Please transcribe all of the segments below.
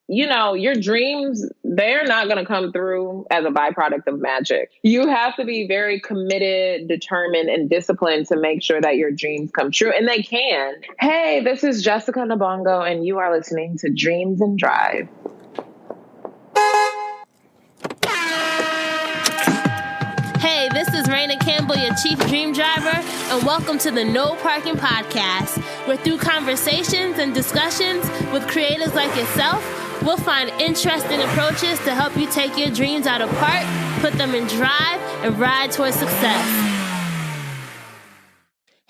your dreams, they're not going to come through as a byproduct of magic. You have to be very committed, determined, and disciplined to make sure that your dreams come true. And they can. Hey, this is Jessica Nabongo, and you are listening to Dreams and Drive. Hey, this is Raina Campbell, your Chief Dream Driver, and welcome to the No Parking Podcast, where through conversations and discussions with creators like yourself, we'll find interesting approaches to help you take your dreams out of park, put them in drive, and ride towards success.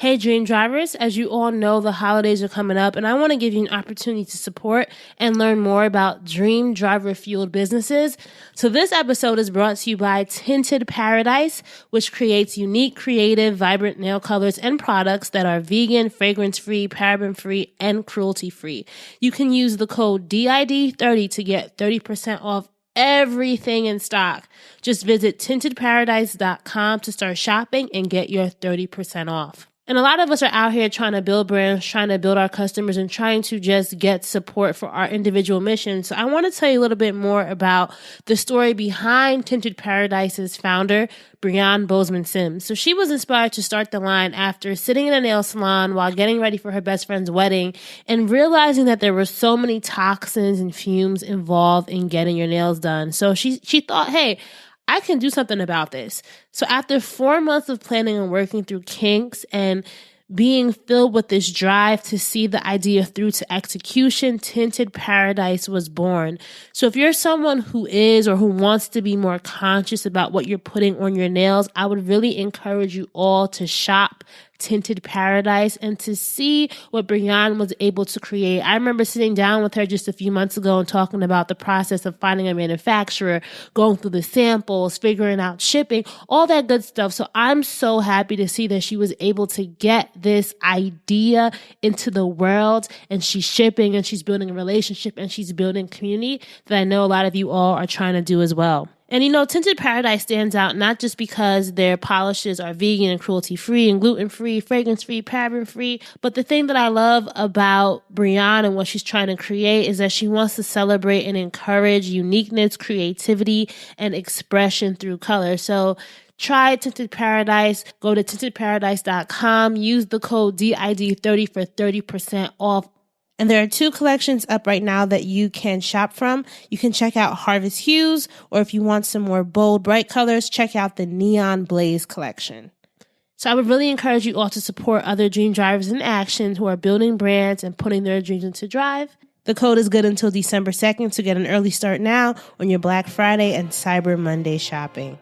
Hey, Dream Drivers, as you all know, the holidays are coming up, and I want to give you an opportunity to support and learn more about Dream Driver-fueled businesses. So this episode is brought to you by Tinted Paradise, which creates unique, creative, vibrant nail colors and products that are vegan, fragrance-free, paraben-free, and cruelty-free. You can use the code DID30 to get 30% off everything in stock. Just visit tintedparadise.com to start shopping and get your 30% off. And a lot of us are out here trying to build brands, trying to build our customers, and trying to just get support for our individual missions. So I want to tell you a little bit more about the story behind Tinted Paradise's founder, Brianne Bozeman-Sims. So she was inspired to start the line after sitting in a nail salon while getting ready for her best friend's wedding and realizing that there were so many toxins and fumes involved in getting your nails done. So she thought, hey, I can do something about this. So after 4 months of planning and working through kinks and being filled with this drive to see the idea through to execution, Tinted Paradise was born. So if you're someone who is or who wants to be more conscious about what you're putting on your nails, I would really encourage you all to shop Tinted Paradise and to see what Brianne was able to create. I remember sitting down with her just a few months ago and talking about the process of finding a manufacturer, going through the samples, figuring out shipping, all that good stuff. So I'm so happy to see that she was able to get this idea into the world, and she's shipping and she's building a relationship and she's building community that I know a lot of you all are trying to do as well. And Tinted Paradise stands out not just because their polishes are vegan and cruelty-free and gluten-free, fragrance-free, paraben-free, but the thing that I love about Brianne and what she's trying to create is that she wants to celebrate and encourage uniqueness, creativity, and expression through color. So try Tinted Paradise. Go to tintedparadise.com. Use the code DID30 for 30% off. And there are 2 collections up right now that you can shop from. You can check out Harvest Hues, or if you want some more bold, bright colors, check out the Neon Blaze collection. So I would really encourage you all to support other Dream Drivers in action who are building brands and putting their dreams into drive. The code is good until December 2nd, so get an early start now on your Black Friday and Cyber Monday shopping.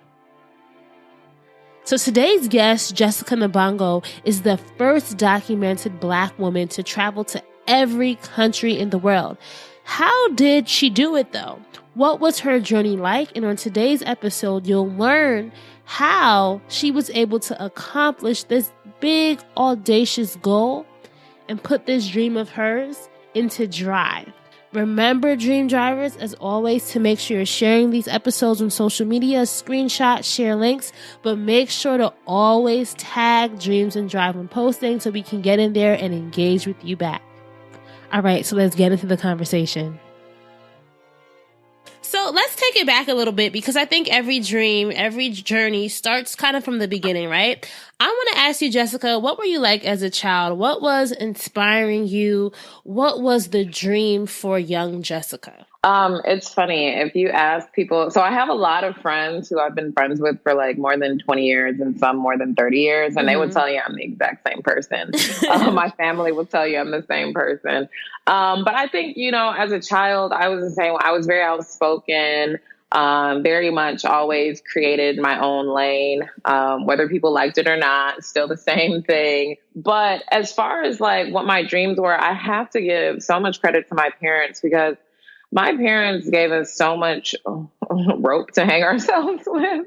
So today's guest, Jessica Nabongo, is the first documented Black woman to travel to every country in the world. How did she do it though? What was her journey like? And on today's episode, you'll learn how she was able to accomplish this big, audacious goal and put this dream of hers into drive. Remember, Dream Drivers, as always, to make sure you're sharing these episodes on social media, screenshot, share links, but make sure to always tag Dreams and Drive when posting so we can get in there and engage with you back. All right, so let's get into the conversation. So let's take it back a little bit because I think every dream, every journey starts kind of from the beginning, right? I want to ask you, Jessica, what were you like as a child? What was inspiring you? What was the dream for young Jessica? It's funny if you ask people. So I have a lot of friends who I've been friends with for like more than 20 years and some more than 30 years. And they would tell you I'm the exact same person. My family will tell you I'm the same person. But I think, as a child, I was the same. I was very outspoken, very much always created my own lane, whether people liked it or not, still the same thing. But as far as like what my dreams were, I have to give so much credit to my parents because my parents gave us so much rope to hang ourselves with.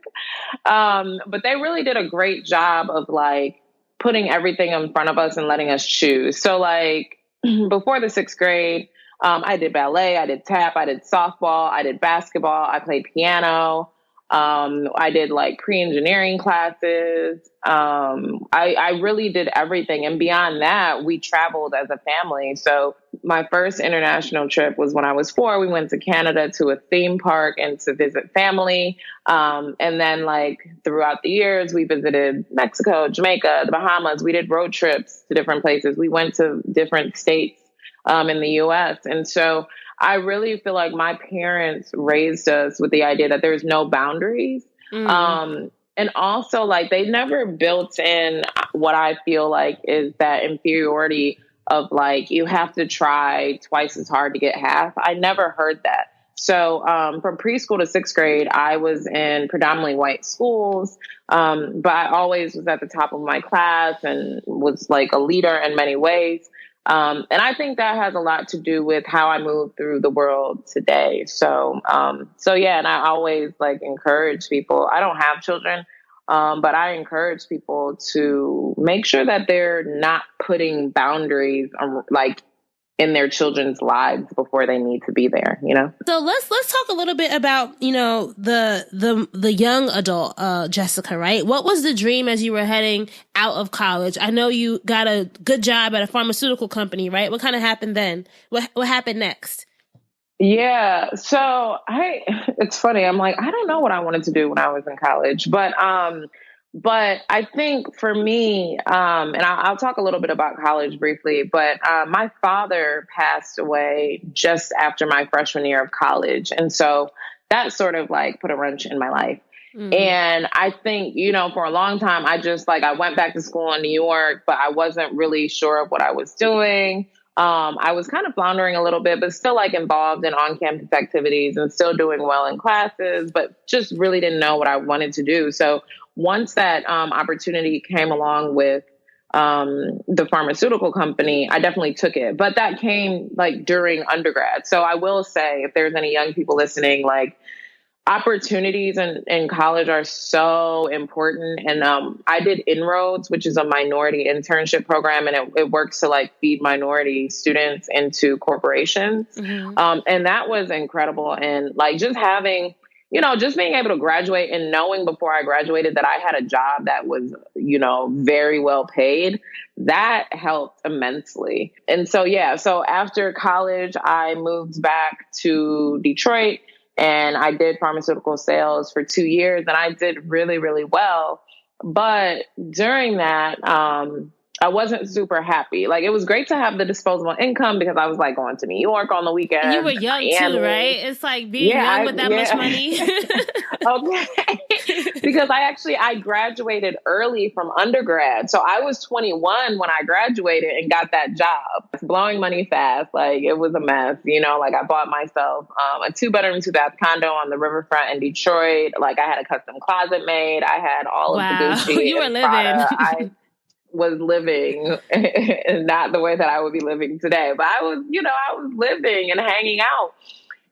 But they really did a great job of like putting everything in front of us and letting us choose. So like before the 6th grade, I did ballet, I did tap, I did softball, I did basketball, I played piano. I did like pre-engineering classes. I really did everything. And beyond that, we traveled as a family. So my first international trip was when I was 4. We went to Canada to a theme park and to visit family. And then like throughout the years, we visited Mexico, Jamaica, the Bahamas. We did road trips to different places. We went to different states in the US. And so I really feel like my parents raised us with the idea that there's no boundaries. And also like they never built in what I feel like is that inferiority of like, you have to try twice as hard to get half. I never heard that. So from preschool to 6th grade, I was in predominantly white schools. But I always was at the top of my class and was like a leader in many ways. And I think that has a lot to do with how I move through the world today. So yeah, and I always like encourage people. I don't have children, but I encourage people to make sure that they're not putting boundaries like in their children's lives before they need to be there, you know? So let's talk a little bit about, you know, the young adult, Jessica, right? What was the dream as you were heading out of college? I know you got a good job at a pharmaceutical company, right? What kind of happened then? What happened next? Yeah. So it's funny. I'm like, I don't know what I wanted to do when I was in college, but I think for me, and I'll talk a little bit about college briefly, but my father passed away just after my freshman year of college. And so that sort of like put a wrench in my life. And I think, you know, for a long time, I went back to school in New York, but I wasn't really sure of what I was doing. I was kind of floundering a little bit, but still like involved in on-campus activities and still doing well in classes, but just really didn't know what I wanted to do. So once that opportunity came along with the pharmaceutical company, I definitely took it. But that came like during undergrad. So I will say, if there's any young people listening, like opportunities in college are so important. And I did Inroads, which is a minority internship program, and it works to like feed minority students into corporations. And that was incredible. And like just having, you know, just being able to graduate and knowing before I graduated that I had a job that was, you know, very well paid, that helped immensely. And so, yeah, so after college, I moved back to Detroit and I did pharmaceutical sales for 2 years and I did really, really well. But during that, I wasn't super happy. Like, it was great to have the disposable income because I was like going to New York on the weekends. You were young too, right? It's like being young with that much money. Okay. Because I graduated early from undergrad. So I was 21 when I graduated and got that job. It's blowing money fast. Like, it was a mess. You know, like I bought myself a 2-bedroom, 2-bath condo on the riverfront in Detroit. Like, I had a custom closet made. I had all of the Gucci. You were living. I was living, and not the way that I would be living today, but I was living and hanging out.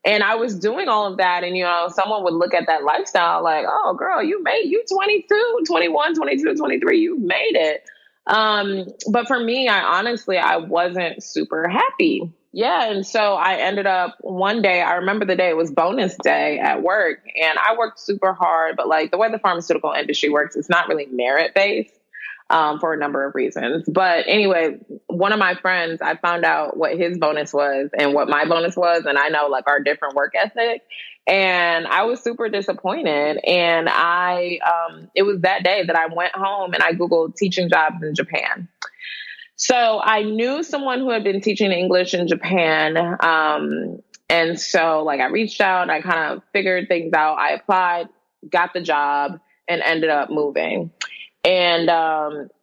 And I was doing all of that. And, you know, someone would look at that lifestyle like, oh, girl, you 22, 21, 22, 23, you made it. But for me, I wasn't super happy. Yeah. And so I ended up one day, I remember the day, it was bonus day at work. And I worked super hard. But like the way the pharmaceutical industry works, it's not really merit based. For a number of reasons. But anyway, one of my friends, I found out what his bonus was and what my bonus was. And I know like our different work ethic. And I was super disappointed. And it was that day that I went home and I Googled teaching jobs in Japan. So I knew someone who had been teaching English in Japan. And so like I reached out, I kind of figured things out. I applied, got the job, and ended up moving. And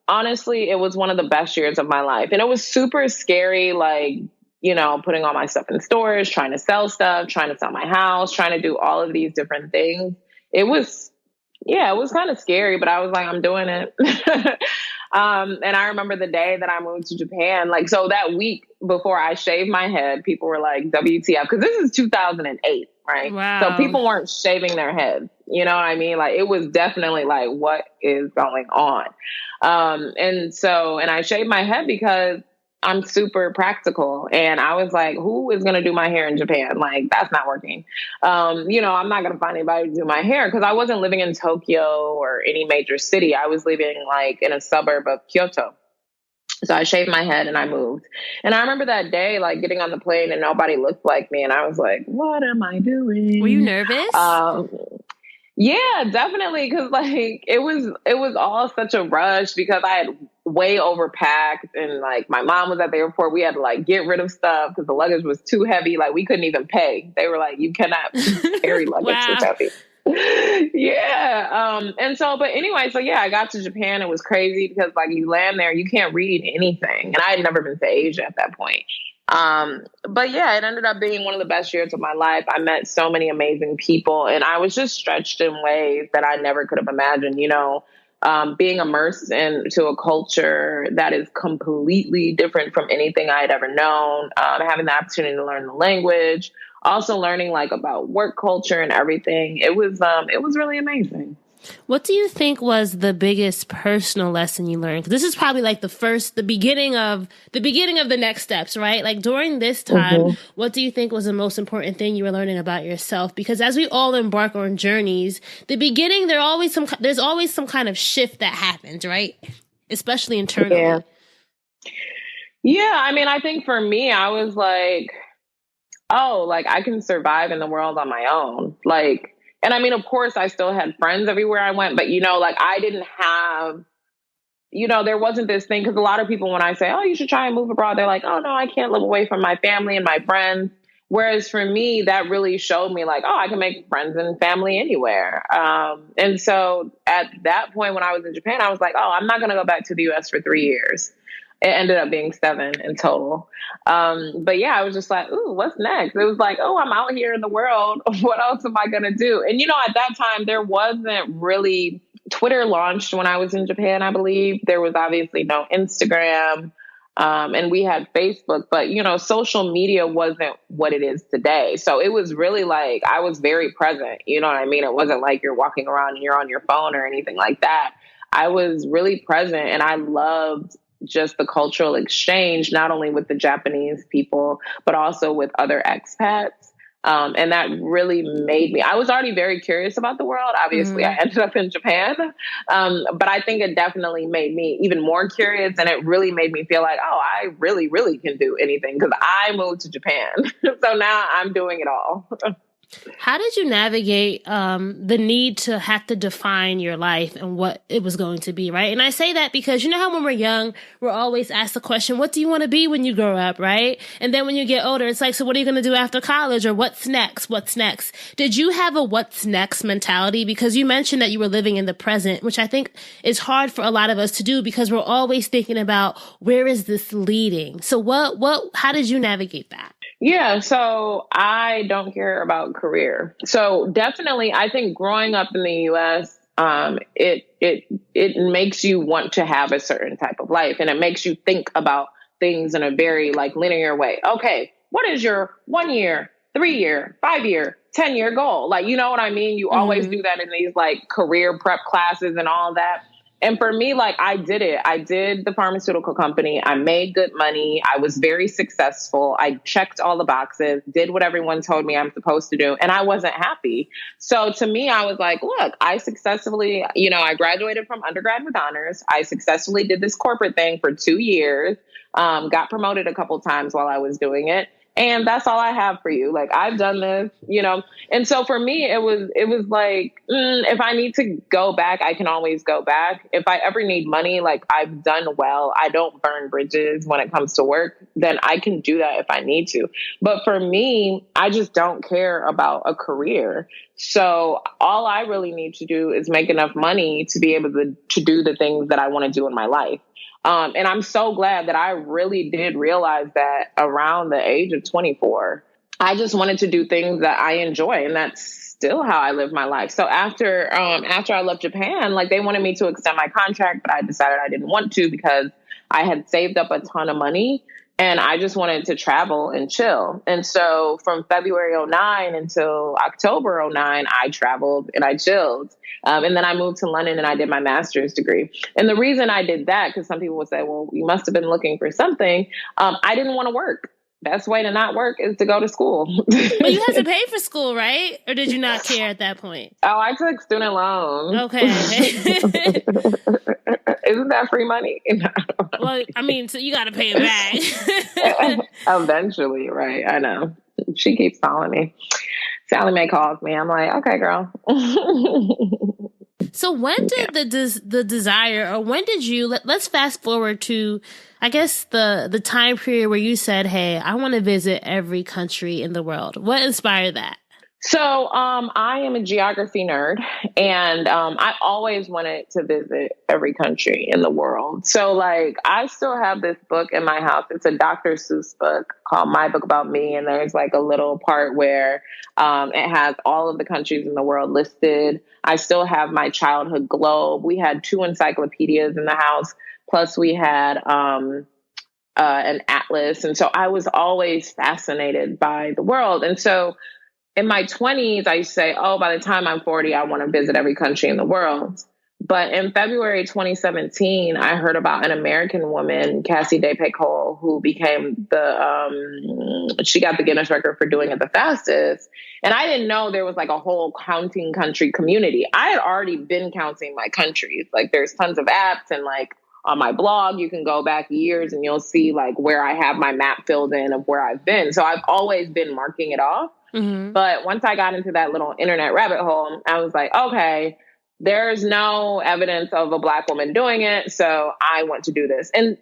honestly, it was one of the best years of my life. And it was super scary, like, you know, putting all my stuff in stores, trying to sell stuff, trying to sell my house, trying to do all of these different things. It was kind of scary, but I was like, I'm doing it. And I remember the day that I moved to Japan, like, so that week before I shaved my head, people were like, WTF, because this is 2008, right? Wow. So people weren't shaving their heads. You know what I mean? Like, it was definitely like, what is going on? And I shaved my head because I'm super practical. And I was like, who is going to do my hair in Japan? Like, that's not working. I'm not going to find anybody to do my hair because I wasn't living in Tokyo or any major city. I was living like in a suburb of Kyoto. So I shaved my head and I moved. And I remember that day, like getting on the plane and nobody looked like me. And I was like, what am I doing? Were you nervous? Yeah, definitely. Cause like it was all such a rush because I had way overpacked and like my mom was at the airport. We had to like get rid of stuff because the luggage was too heavy. Like we couldn't even pay. They were like, you cannot carry luggage Wow. this heavy. Yeah. But anyway, so yeah, I got to Japan. It was crazy because like you land there, you can't read anything. And I had never been to Asia at that point. But yeah, it ended up being one of the best years of my life. I met so many amazing people and I was just stretched in ways that I never could have imagined, being immersed into a culture that is completely different from anything I had ever known, having the opportunity to learn the language, also learning like about work culture and everything. It was really amazing. What do you think was the biggest personal lesson you learned? 'Cause this is probably like the beginning of the next steps, right? Like during this time, what do you think was the most important thing you were learning about yourself? Because as we all embark on journeys, the beginning, there's always some kind of shift that happens, right? Especially internally. Yeah. Yeah. I mean, I think for me, I was like, oh, like I can survive in the world on my own. Like, and I mean, of course, I still had friends everywhere I went, but like I didn't have, there wasn't this thing because a lot of people, when I say, oh, you should try and move abroad, they're like, oh, no, I can't live away from my family and my friends. Whereas for me, that really showed me like, oh, I can make friends and family anywhere. And so at that point, when I was in Japan, I was like, oh, I'm not going to go back to the US for 3 years. It ended up being 7 in total. But yeah, I was just like, ooh, what's next? It was like, oh, I'm out here in the world. What else am I going to do? And, at that time, there wasn't really Twitter launched when I was in Japan, I believe. There was obviously no Instagram. And we had Facebook, but, social media wasn't what it is today. So it was really like, I was very present. You know what I mean? It wasn't like you're walking around and you're on your phone or anything like that. I was really present and I loved just the cultural exchange, not only with the Japanese people, but also with other expats. And that really made me, I was already very curious about the world. Obviously, I ended up in Japan. But I think it definitely made me even more curious. And it really made me feel like, oh, I really, really can do anything because I moved to Japan. So now I'm doing it all. How did you navigate the need to have to define your life and what it was going to be, right? And I say that because you know how when we're young, we're always asked the question, what do you want to be when you grow up, right? And then when you get older, it's like, so what are you going to do after college? Or what's next? What's next? Did you have a what's next mentality? Because you mentioned that you were living in the present, which I think is hard for a lot of us to do because we're always thinking about where is this leading? So how did you navigate that? Yeah, so I don't care about career. So definitely, I think growing up in the U.S., it makes you want to have a certain type of life, and it makes you think about things in a very like linear way. Okay, what is your 1 year, 3 year, 5 year, 10-year goal? Like, you know what I mean? You always do that in these like career prep classes and all that. And for me, like I did it. I did the pharmaceutical company. I made good money. I was very successful. I checked all the boxes, did what everyone told me I'm supposed to do. And I wasn't happy. So to me, I was like, look, I successfully, I graduated from undergrad with honors. I successfully did this corporate thing for 2 years, got promoted a couple times while I was doing it. And that's all I have for you. Like, I've done this, And so for me, it was like, if I need to go back, I can always go back. If I ever need money, like I've done well, I don't burn bridges when it comes to work, then I can do that if I need to. But for me, I just don't care about a career. So all I really need to do is make enough money to be able to do the things that I want to do in my life. And I'm so glad that I really did realize that around the age of 24, I just wanted to do things that I enjoy. And that's still how I live my life. So after I left Japan, like they wanted me to extend my contract, but I decided I didn't want to because I had saved up a ton of money And I just wanted to travel and chill. And so from February '09 until October '09, I traveled and I chilled. And then I moved to London and I did my master's degree. And the reason I did that, because some people would say, well, you must have been looking for something. I didn't want to work. Best way to not work is to go to school. But you had to pay for school, right? Or did you not care at that point? Oh, I took student loans. Okay. Isn't that free money? Well, I mean, so you got to pay it back. Eventually, right? I know. She keeps calling me. Sally Mae calls me. I'm like, okay, girl. So when did the desire, or when did you, let's fast forward to, I guess, the time period where you said, hey, I want to visit every country in the world. What inspired that? So I am a geography nerd, and I always wanted to visit every country in the world. So, like, I still have this book in my house. It's a Dr. Seuss book called My Book About Me, and there's like a little part where it has all of the countries in the world listed. I still have my childhood globe. We had 2 encyclopedias in the house, plus we had an atlas. And so I was always fascinated by the world. And so in my 20s, I used to say, oh, by the time I'm 40, I want to visit every country in the world. But in February 2017, I heard about an American woman, Cassie DePecole, who became she got the Guinness record for doing it the fastest. And I didn't know there was like a whole counting country community. I had already been counting my countries. Like, there's tons of apps, and like on my blog, you can go back years and you'll see like where I have my map filled in of where I've been. So I've always been marking it off. Mm-hmm. But once I got into that little internet rabbit hole, I was like, okay, there's no evidence of a Black woman doing it, so I want to do this. And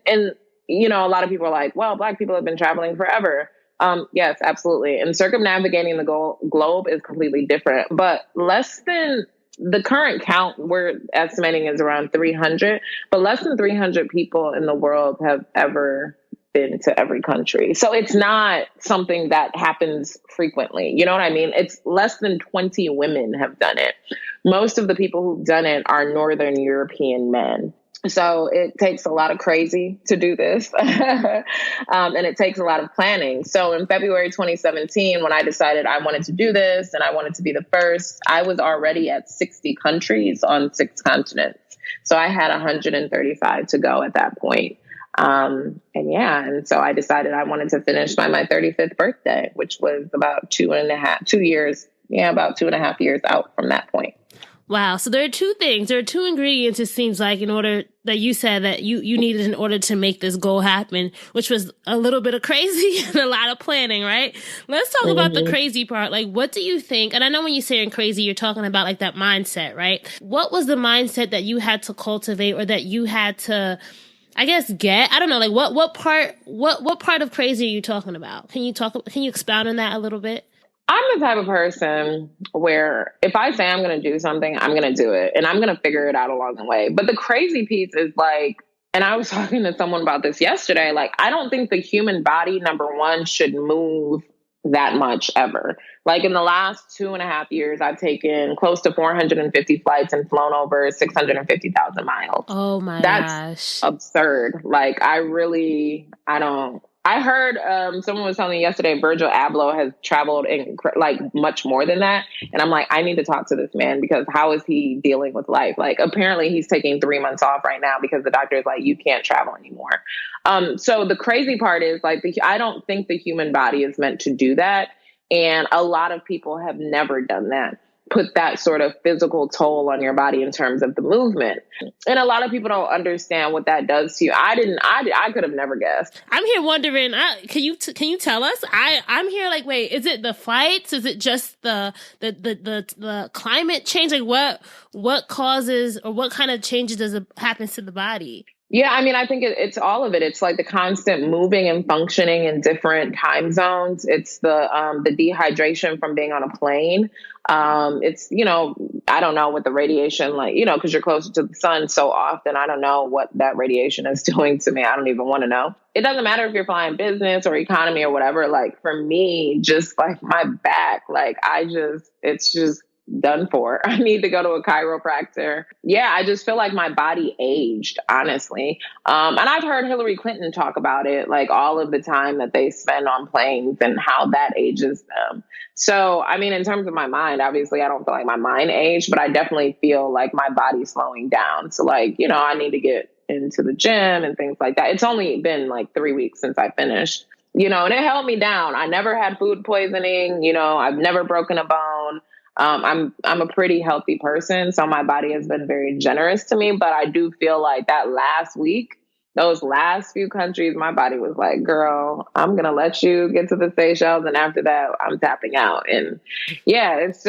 you know, a lot of people are like, well, Black people have been traveling forever. Yes, absolutely. And circumnavigating the globe is completely different. But less than the current count we're estimating is around 300, but less than 300 people in the world have ever been to every country. So it's not something that happens frequently. You know what I mean? It's less than 20 women have done it. Most of the people who've done it are Northern European men. So it takes a lot of crazy to do this. And it takes a lot of planning. So in February 2017, when I decided I wanted to do this and I wanted to be the first, I was already at 60 countries on 6 continents. So I had 135 to go at that point. And so I decided I wanted to finish by my 35th birthday, which was about 2.5 years out from that point. Wow. So there are 2 things. There are 2 ingredients, it seems like, in order that you said that you needed in order to make this goal happen, which was a little bit of crazy and a lot of planning, right? Let's talk about the crazy part. Like, what do you think? And I know when you say crazy, you're talking about like that mindset, right? What was the mindset that you had to cultivate, or that you had to, I guess, get? I don't know, like what part of crazy are you talking about? Can you expound on that a little bit? I'm the type of person where if I say I'm going to do something, I'm going to do it, and I'm going to figure it out along the way. But the crazy piece is like, and I was talking to someone about this yesterday, like, I don't think the human body, number one, should move that much ever. Like, in the last 2.5 years, I've taken close to 450 flights and flown over 650,000 miles. Oh my That's gosh. absurd. Like, I heard someone was telling me yesterday, Virgil Abloh has traveled in like much more than that. And I'm like, I need to talk to this man, because how is he dealing with life? Like, apparently he's taking 3 months off right now because the doctor is like, you can't travel anymore. So the crazy part is like, I don't think the human body is meant to do that. And a lot of people have never done that. Put that sort of physical toll on your body in terms of the movement. And a lot of people don't understand what that does to you. I could have never guessed. I'm here wondering, can you tell us? I'm here like, wait, is it the flights? Is it just the climate change? Like what causes, or what kind of changes happens to the body? Yeah, I mean, I think it's all of it. It's like the constant moving and functioning in different time zones. It's the dehydration from being on a plane. It's, you know, I don't know what the radiation, like, you know, because you're closer to the sun so often. I don't know what that radiation is doing to me. I don't even want to know. It doesn't matter if you're flying business or economy or whatever. Like, for me, just like my back, like it's just done for. I need to go to a chiropractor. Yeah, I just feel like my body aged, honestly. And I've heard Hillary Clinton talk about it, like all of the time that they spend on planes and how that ages them. So, I mean, in terms of my mind, obviously I don't feel like my mind aged, but I definitely feel like my body's slowing down. So like, you know, I need to get into the gym and things like that. It's only been like 3 weeks since I finished, you know, and it held me down. I never had food poisoning. You know, I've never broken a bone. I'm a pretty healthy person, so my body has been very generous to me. But I do feel like that last week, those last few countries, my body was like, girl, I'm going to let you get to the Seychelles. And after that, I'm tapping out. And yeah, it's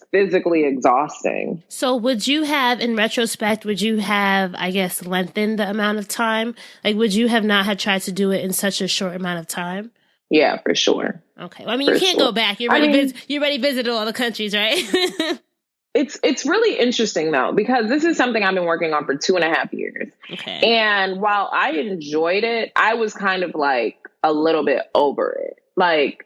physically exhausting. So would you have, in retrospect, I guess, lengthened the amount of time? Like, would you have not had tried to do it in such a short amount of time? Yeah, for sure. Okay. Well, I mean, you can't go back. You already visited all the countries, right? It's really interesting though, because this is something I've been working on for 2.5 years. Okay. And while I enjoyed it, I was kind of like a little bit over it. Like,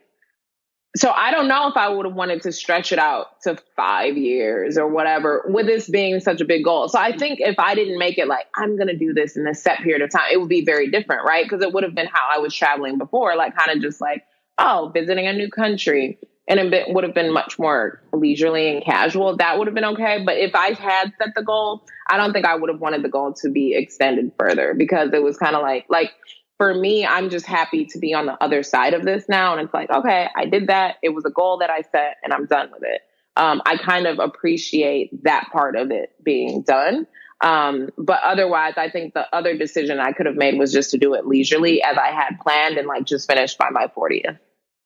so I don't know if I would have wanted to stretch it out to 5 years or whatever, with this being such a big goal. So I think if I didn't make it like, I'm going to do this in a set period of time, it would be very different, right? Because it would have been how I was traveling before, like kind of just like, oh, visiting a new country. And it would have been much more leisurely and casual. That would have been okay. But if I had set the goal, I don't think I would have wanted the goal to be extended further, because it was kind of like for me, I'm just happy to be on the other side of this now. And it's like, okay, I did that. It was a goal that I set and I'm done with it. I kind of appreciate that part of it being done. But otherwise, I think the other decision I could have made was just to do it leisurely as I had planned and like just finish by my 40th.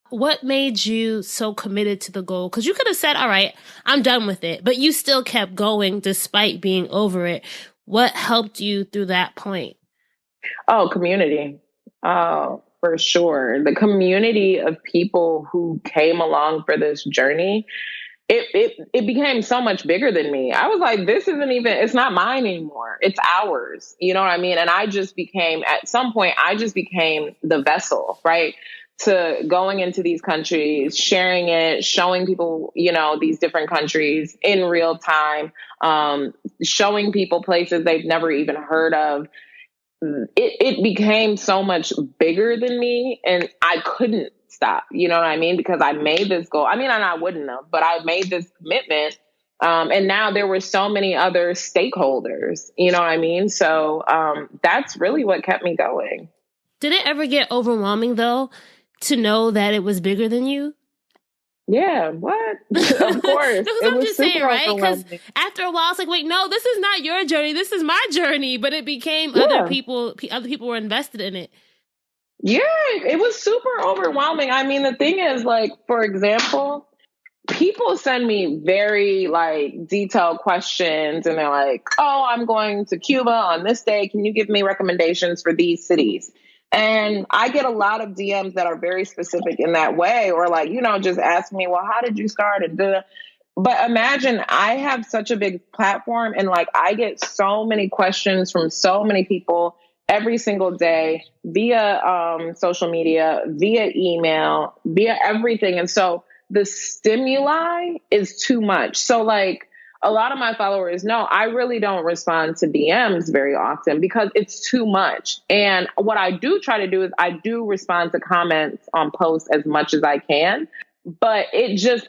What made you so committed to the goal? Because you could have said, all right, I'm done with it, but you still kept going despite being over it. What helped you through that point? Oh, community. Oh, for sure. The community of people who came along for this journey, it became so much bigger than me. I was like, it's not mine anymore. It's ours. You know what I mean? And at some point, I just became the vessel, right? To going into these countries, sharing it, showing people, you know, these different countries in real time, showing people places they've never even heard of. It became so much bigger than me, and I couldn't stop. You know what I mean? Because I made this goal. I mean, and I wouldn't have, but I made this commitment. And now there were so many other stakeholders, you know what I mean? So that's really what kept me going. Did it ever get overwhelming, though, to know that it was bigger than you? Yeah, what? Of course. I'm just saying, right? Because after a while, it's like, wait, no, this is not your journey. This is my journey. But it became other people were invested in it. Yeah, it was super overwhelming. I mean, the thing is, like, for example, people send me very like detailed questions and they're like, oh, I'm going to Cuba on this day. Can you give me recommendations for these cities? And I get a lot of DMs that are very specific in that way, or like, you know, just ask me, well, how did you start? But imagine I have such a big platform and like I get so many questions from so many people every single day via social media, via email, via everything. And so the stimuli is too much. So like, a lot of my followers know I really don't respond to DMs very often because it's too much. And what I do try to do is I do respond to comments on posts as much as I can. But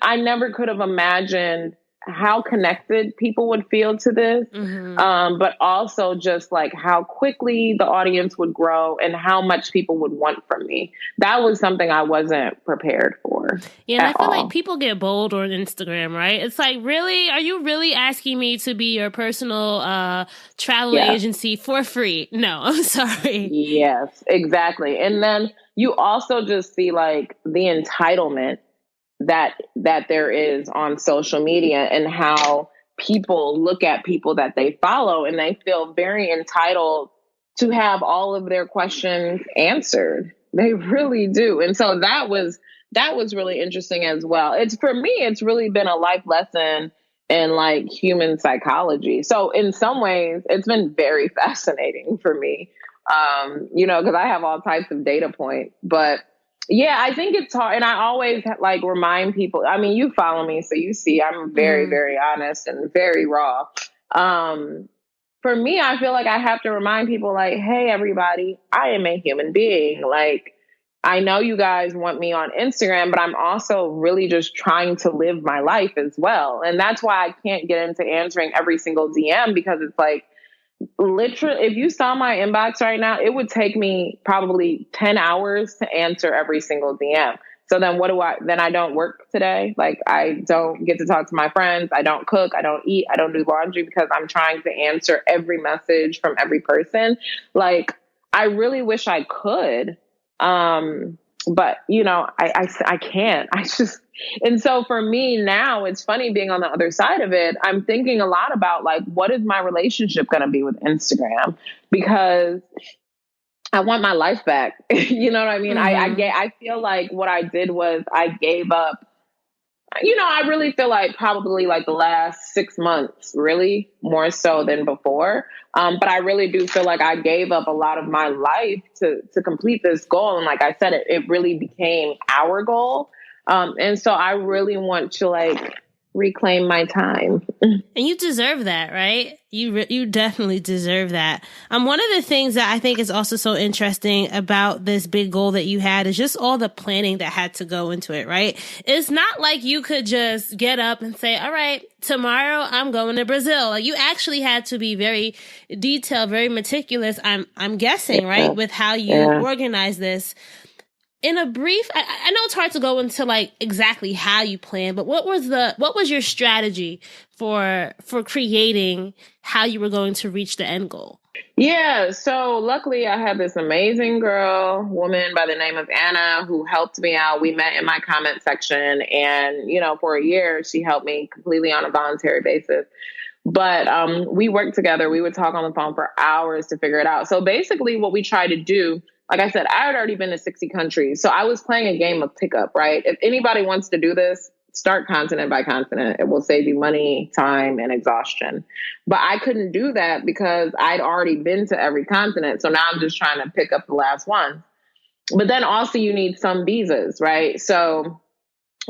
I never could have imagined how connected people would feel to this. Mm-hmm. But also just like how quickly the audience would grow and how much people would want from me. That was something I wasn't prepared for. Yeah, and I feel like people get bold on Instagram, right? It's like, really? Are you really asking me to be your personal travel agency for free? No, I'm sorry. Yes, exactly. And then you also just see like the entitlement that there is on social media and how people look at people that they follow and they feel very entitled to have all of their questions answered. They really do. And so that was really interesting as well. For me, it's really been a life lesson in like human psychology. So in some ways it's been very fascinating for me. You know, because I have all types of data points, but Yeah, I think it's hard. And I always like remind people, I mean, you follow me, so you see I'm very, very honest and very raw. Um, for me, I feel like I have to remind people like, hey, everybody, I am a human being. Like, I know you guys want me on Instagram, but I'm also really just trying to live my life as well. And that's why I can't get into answering every single DM, because it's like, literally, if you saw my inbox right now, it would take me probably 10 hours to answer every single DM. So then then I don't work today. Like, I don't get to talk to my friends. I don't cook. I don't eat. I don't do laundry because I'm trying to answer every message from every person. Like, I really wish I could. But I can't. And so for me now, it's funny being on the other side of it. I'm thinking a lot about like, what is my relationship going to be with Instagram? Because I want my life back. You know what I mean? I feel like what I did was I gave up. I really feel like probably like the last 6 months, really more so than before. But I really do feel like I gave up a lot of my life to complete this goal. And like I said, it really became our goal. And so I really want to like reclaim my time. And you deserve that, right? You definitely deserve that. One of the things that I think is also so interesting about this big goal that you had is just all the planning that had to go into it, right? It's not like you could just get up and say, all right, tomorrow I'm going to Brazil. Like, you actually had to be very detailed, very meticulous, I'm guessing, right? With how you organize this. In a brief, I know it's hard to go into like exactly how you plan, but what was your strategy for creating how you were going to reach the end goal? Yeah, so luckily I had this amazing woman by the name of Anna, who helped me out. We met in my comment section, and for a year she helped me completely on a voluntary basis. But we worked together. We would talk on the phone for hours to figure it out. So basically what we tried to do, like I said, I had already been to 60 countries. So I was playing a game of pickup, right? If anybody wants to do this, start continent by continent. It will save you money, time, and exhaustion. But I couldn't do that because I'd already been to every continent. So now I'm just trying to pick up the last one. But then also you need some visas, right? So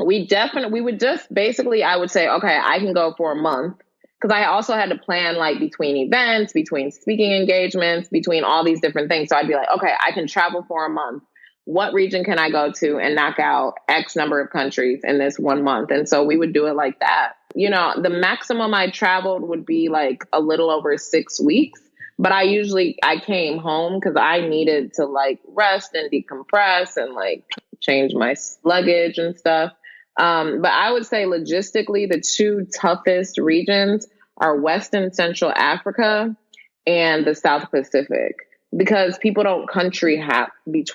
we would just basically, I would say, okay, I can go for a month. Because I also had to plan like between events, between speaking engagements, between all these different things. So I'd be like, okay, I can travel for a month. What region can I go to and knock out X number of countries in this 1 month? And so we would do it like that. The maximum I traveled would be like a little over 6 weeks. But I came home because I needed to like rest and decompress and like change my luggage and stuff. But I would say logistically, the two toughest regions are West and Central Africa and the South Pacific, because people don't country hop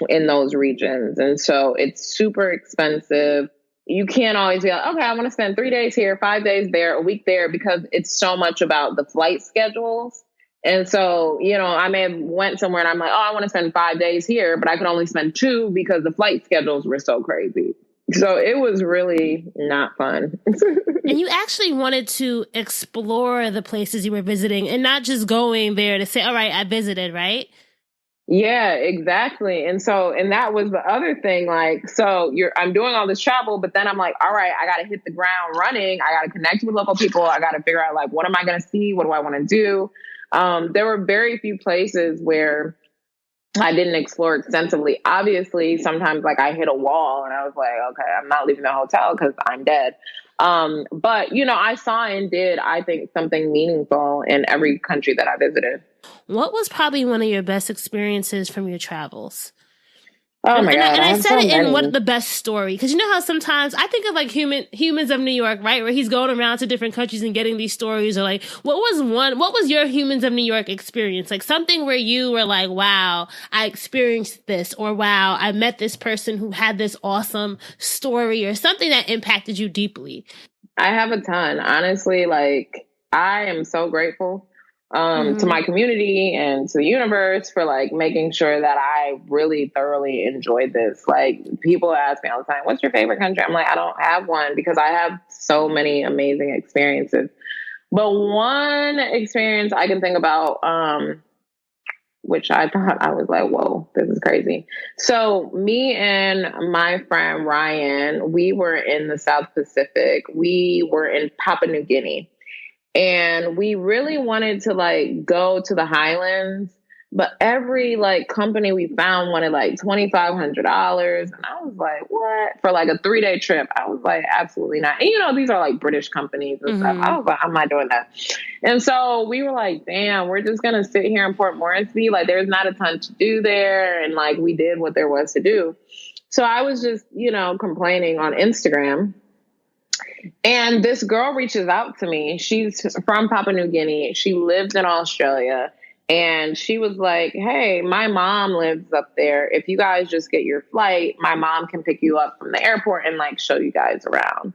in those regions. And so it's super expensive. You can't always be like, okay, I want to spend 3 days here, 5 days there, a week there, because it's so much about the flight schedules. And so, I may have went somewhere and I'm like, oh, I want to spend 5 days here, but I could only spend 2 because the flight schedules were so crazy. So it was really not fun. And you actually wanted to explore the places you were visiting and not just going there to say, all right, I visited, right? Yeah, exactly. And that was the other thing. Like, I'm doing all this travel, but then I'm like, all right, I got to hit the ground running. I got to connect with local people. I got to figure out like, what am I going to see? What do I want to do? There were very few places where I didn't explore extensively. Obviously, sometimes like I hit a wall and I was like, okay, I'm not leaving the hotel because I'm dead. But I saw and did, I think, something meaningful in every country that I visited. What was probably one of your best experiences from your travels? Oh my God. And I said it in what the best story, because you know how sometimes I think of like Humans of New York, right? Where he's going around to different countries and getting these stories, or like, what was your Humans of New York experience? Like something where you were like, wow, I experienced this, or wow, I met this person who had this awesome story, or something that impacted you deeply. I have a ton, honestly. Like, I am so grateful to my community and to the universe for like making sure that I really thoroughly enjoyed this. Like, people ask me all the time, what's your favorite country? I'm like, I don't have one because I have so many amazing experiences. But one experience I can think about which I thought, I was like, whoa, this is crazy. So me and my friend Ryan, we were in the South Pacific. We were in Papua New Guinea. And we really wanted to like go to the highlands, but every like company we found wanted like $2,500. And I was like, what? For like a 3-day trip. I was like, absolutely not. And you know, these are like British companies and stuff. I was like, I'm not doing that. And so we were like, damn, we're just going to sit here in Port Moresby. Like there's not a ton to do there. And like we did what there was to do. So I was just, you know, complaining on Instagram. And this girl reaches out to me. She's from Papua New Guinea. She lives in Australia. And she was like, hey, my mom lives up there. If you guys just get your flight, my mom can pick you up from the airport and like show you guys around.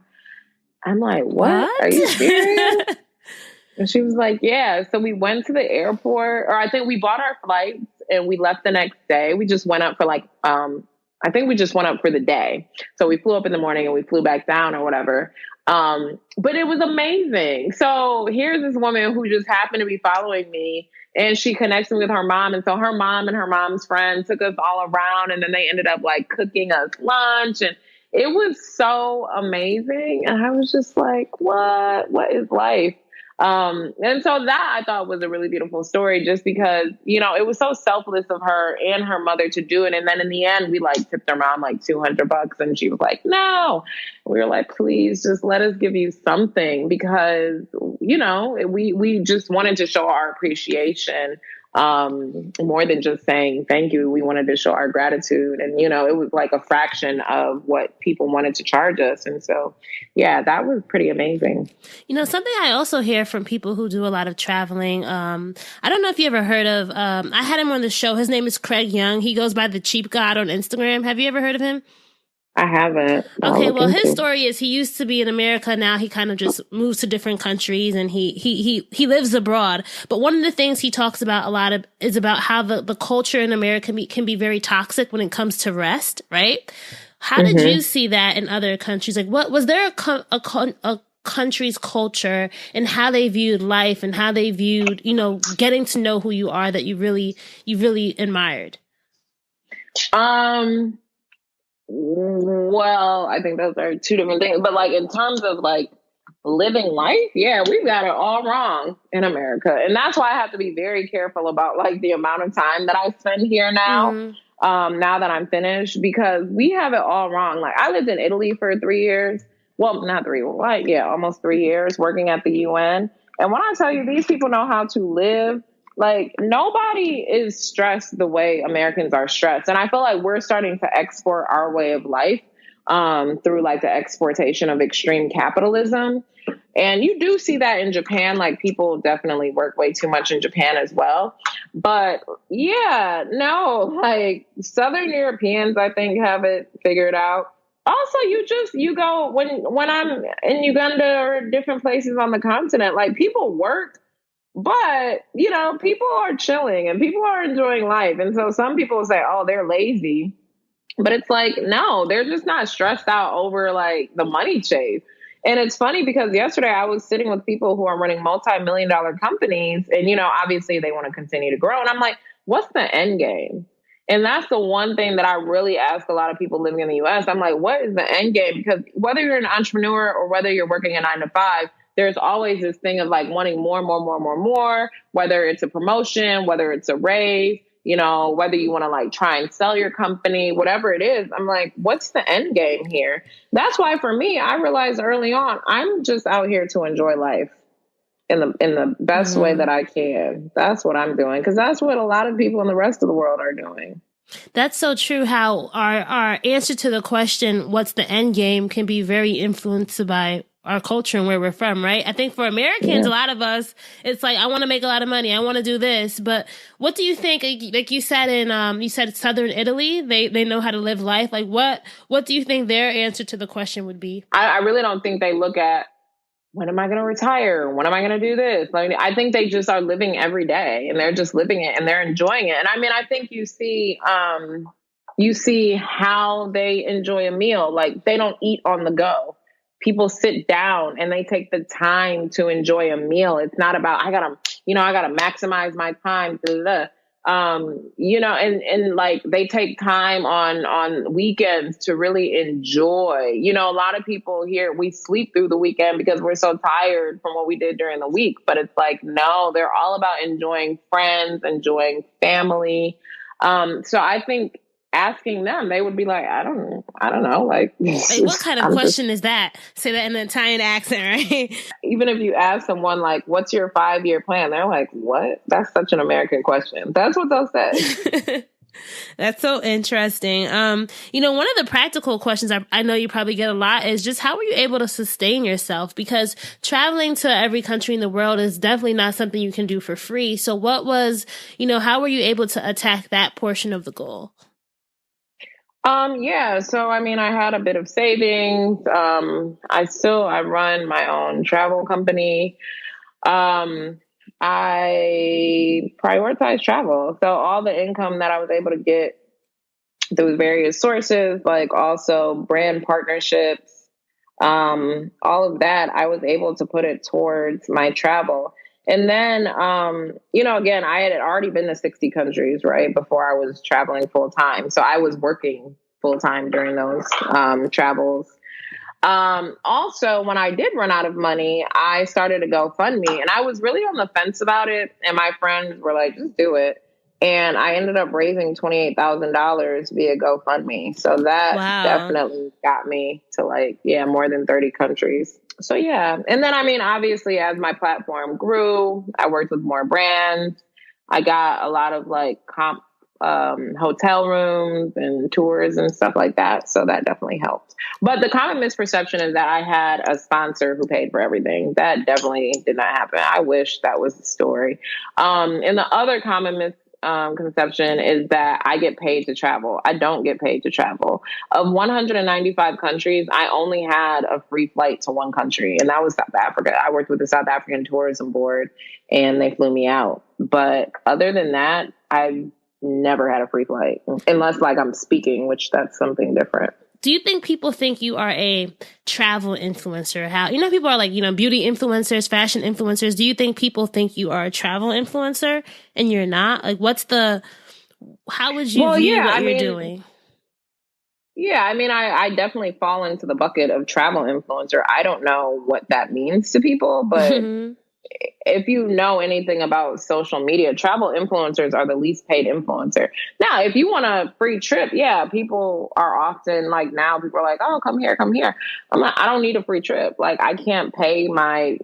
I'm like, what? Are you serious? And she was like, yeah. So we went to the airport, or I think we bought our flights and we left the next day. We just went up for like, I think we just went up for the day. So we flew up in the morning and we flew back down or whatever. But it was amazing. So here's this woman who just happened to be following me, and she connects me with her mom. And so her mom and her mom's friend took us all around, and then they ended up like cooking us lunch, and it was so amazing. And I was just like, what is life? And so that I thought was a really beautiful story, just because, you know, it was so selfless of her and her mother to do it. And then in the end, we like tipped her mom like $200, and she was like, no. We were like, please just let us give you something, because, you know, we just wanted to show our appreciation. More than just saying thank you. We wanted to show our gratitude, and, you know, it was like a fraction of what people wanted to charge us. And so, yeah, that was pretty amazing. You know, something I also hear from people who do a lot of traveling. I don't know if you ever heard of, I had him on the show. His name is Craig Young. He goes by the Cheap God on Instagram. Have you ever heard of him? I haven't. Okay, well, his story is he used to be in America. Now he kind of just moves to different countries, and he lives abroad. But one of the things he talks about a lot of is about how the culture in America can be very toxic when it comes to rest, right? How did you see that in other countries? Like, what was there a country's culture and how they viewed life and how they viewed, you know, getting to know who you are that you really admired? Well, I think those are two different things. But like in terms of like living life, yeah, we've got it all wrong in America. And that's why I have to be very careful about like the amount of time that I spend here now, now that I'm finished, because we have it all wrong. Like I lived in Italy for 3 years. Well, not 3, like, yeah, almost 3 years working at the UN. And when I tell you these people know how to live, like nobody is stressed the way Americans are stressed. And I feel like we're starting to export our way of life through like the exportation of extreme capitalism. And you do see that in Japan, like people definitely work way too much in Japan as well. But yeah, no, like Southern Europeans, I think, have it figured out. Also, you go when I'm in Uganda or different places on the continent, like people work. But, you know, people are chilling and people are enjoying life. And so some people say, oh, they're lazy. But it's like, no, they're just not stressed out over like the money chase. And it's funny because yesterday I was sitting with people who are running multi-million-dollar companies. And, you know, obviously they want to continue to grow. And I'm like, what's the end game? And that's the one thing that I really ask a lot of people living in the U.S. I'm like, what is the end game? Because whether you're an entrepreneur or whether you're working a 9 to 5, there's always this thing of like wanting more, whether it's a promotion, whether it's a raise, you know, whether you want to like try and sell your company, whatever it is. I'm like, what's the end game here? That's why for me, I realized early on, I'm just out here to enjoy life in the best way that I can. That's what I'm doing, because that's what a lot of people in the rest of the world are doing. That's so true, how our answer to the question, what's the end game, can be very influenced by our culture and where we're from, right? I think for Americans, a lot of us, it's like, I want to make a lot of money. I want to do this. But what do you think, like you said you said Southern Italy, they know how to live life. Like what do you think their answer to the question would be? I really don't think they look at, when am I going to retire? When am I going to do this? Like, I think they just are living every day and they're just living it and they're enjoying it. And I mean, I think you see how they enjoy a meal. Like they don't eat on the go. People sit down and they take the time to enjoy a meal. It's not about, I gotta maximize my time. Blah, blah. And like they take time on weekends to really enjoy. A lot of people here, we sleep through the weekend because we're so tired from what we did during the week. But it's like, no, they're all about enjoying friends, enjoying family. So I think asking them, they would be like, I don't know. Like what kind of question is that? Say that in an Italian accent, right? Even if you ask someone like, what's your 5-year plan? They're like, what? That's such an American question. That's what they'll say. That's so interesting. One of the practical questions I know you probably get a lot is just how were you able to sustain yourself? Because traveling to every country in the world is definitely not something you can do for free. So how were you able to attack that portion of the goal? So I had a bit of savings. I run my own travel company. I prioritize travel. So all the income that I was able to get through various sources, like also brand partnerships, all of that, I was able to put it towards my travel. And then, again, I had already been to 60 countries, right, before I was traveling full time. So I was working full time during those travels. Also, when I did run out of money, I started a GoFundMe, and I was really on the fence about it. And my friends were like, just do it. And I ended up raising $28,000 via GoFundMe. So that definitely got me to more than 30 countries. So, yeah. And then, obviously, as my platform grew, I worked with more brands. I got a lot of hotel rooms and tours and stuff like that. So that definitely helped. But the common misperception is that I had a sponsor who paid for everything. That definitely did not happen. I wish that was the story. And the other common misconception is that I get paid to travel. I don't get paid to travel. Of 195 countries, I only had a free flight to one country, and that was South Africa. I worked with the South African Tourism Board, and they flew me out. But other than that, I've never had a free flight, unless I'm speaking, which that's something different. Do you think people think you are a travel influencer? How, people are beauty influencers, fashion influencers. Do you think people think you are a travel influencer and you're not? How would you view what you're doing? Yeah, I definitely fall into the bucket of travel influencer. I don't know what that means to people, but if you know anything about social media, travel influencers are the least paid influencer. Now, if you want a free trip, yeah, people are often now people are like, oh, come here, come here. I'm like, I don't need a free trip. I can't pay my,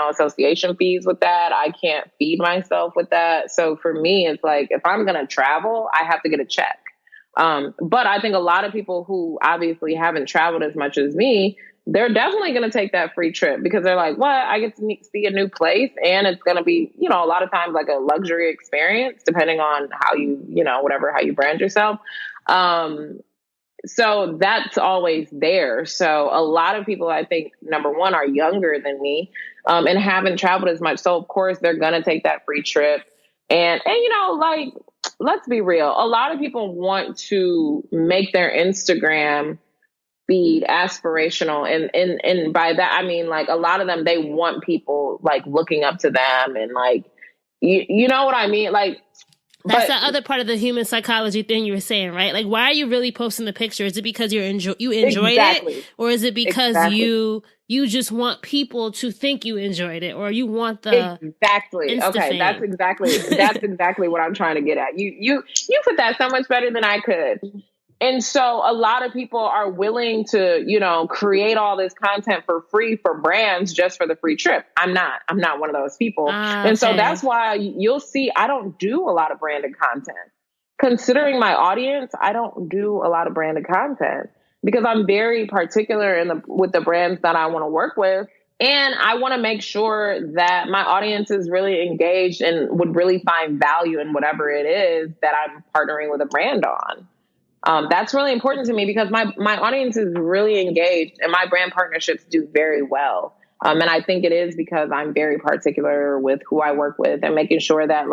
association fees with that. I can't feed myself with that. So for me, it's if I'm going to travel, I have to get a check. But I think a lot of people who obviously haven't traveled as much as me, they're definitely going to take that free trip because they're like, what? I get to see a new place, and it's going to be, a lot of times a luxury experience, depending on how you, how you brand yourself. So that's always there. So a lot of people, I think, number one, are younger than me, and haven't traveled as much. So of course they're going to take that free trip. And let's be real. A lot of people want to make their Instagram feed aspirational. And by that, I mean, a lot of them, they want people looking up to them and you know what I mean? That's the other part of the human psychology thing you were saying, right? Why are you really posting the picture? Is it because you enjoyed it? Or is it because you just want people to think you enjoyed it, or you want the Exactly. Okay, that's exactly what I'm trying to get at. You put that so much better than I could. And so a lot of people are willing to, create all this content for free for brands just for the free trip. I'm not one of those people. And so that's why you'll see I don't do a lot of branded content. Considering my audience, I don't do a lot of branded content because I'm very particular with the brands that I want to work with. And I want to make sure that my audience is really engaged and would really find value in whatever it is that I'm partnering with a brand on. That's really important to me because my audience is really engaged and my brand partnerships do very well. And I think it is because I'm very particular with who I work with and making sure that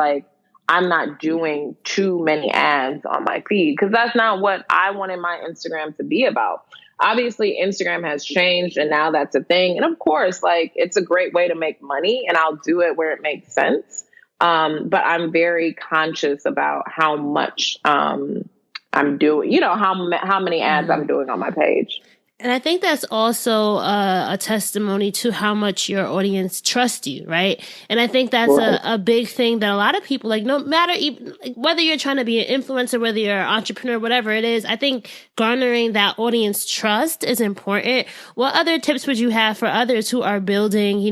I'm not doing too many ads on my feed because that's not what I wanted my Instagram to be about. Obviously, Instagram has changed and now that's a thing. And of course, it's a great way to make money and I'll do it where it makes sense. But I'm very conscious about how much I'm doing, how many ads I'm doing on my page. And I think that's also a testimony to how much your audience trusts you, right? And I think that's a big thing that a lot of people, like, no matter even, whether you're trying to be an influencer, whether you're an entrepreneur, whatever it is, I think garnering that audience trust is important. What other tips would you have for others who are building,